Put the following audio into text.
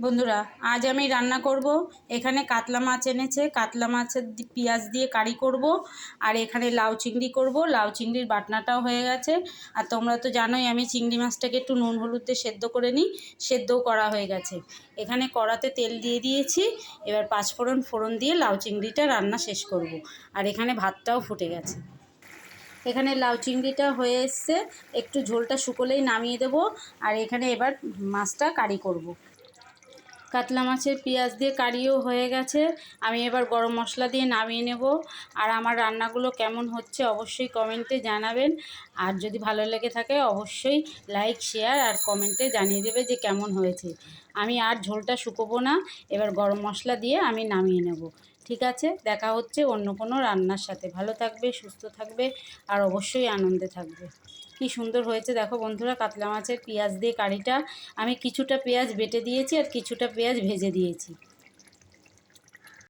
বন্ধুরা, আজ আমি রান্না করব। এখানে কাতলা মাছ এনেছে, কাতলা মাছের পেঁয়াজ দিয়ে কারি করব। আর এখানে লাউ চিংড়ি করব। লাউ চিংড়ির বাটনাটাও হয়ে গেছে। আর তোমরা তো জানোই আমি চিংড়ি মাছটাকে একটু নুন হলুদ দিয়ে সেদ্ধ করে নিই, সেদ্ধও করা হয়ে গেছে। এখানে কড়াতে তেল দিয়ে দিয়েছি। এবার ফোড়ন দিয়ে লাউ চিংড়িটা রান্না শেষ করব। আর এখানে ভাতটাও ফুটে গেছে। এখানে লাউ চিংড়িটা হয়ে এসছে, একটু ঝোলটা শুকোলেই নামিয়ে দেব। আর এখানে এবার মাছটা কারি করব। কাতলা মাছের পেঁয়াজ দিয়ে কারিও হয়ে গেছে। আমি এবার গরম মশলা দিয়ে নামিয়ে নেব। আর আমার রান্নাগুলো কেমন হচ্ছে অবশ্যই কমেন্টে জানাবেন। আর যদি ভালো লেগে থাকে অবশ্যই লাইক শেয়ার আর কমেন্টে জানিয়ে দেবে যে কেমন হয়েছে। আমি আর ঝোলটা শুকোবো না, এবার গরম মশলা দিয়ে আমি নামিয়ে নেব। ঠিক আছে, দেখা হচ্ছে অন্য কোনো রান্নার সাথে। ভালো থাকবে, সুস্থ থাকবে আর অবশ্যই আনন্দে থাকবে। কি সুন্দর হয়েছে দেখো বন্ধুরা কাতলা মাছের পেঁয়াজ দিয়ে কারিটা। আমি কিছুটা পেঁয়াজ বেটে দিয়েছি আর কিছুটা পেঁয়াজ ভেজে দিয়েছি।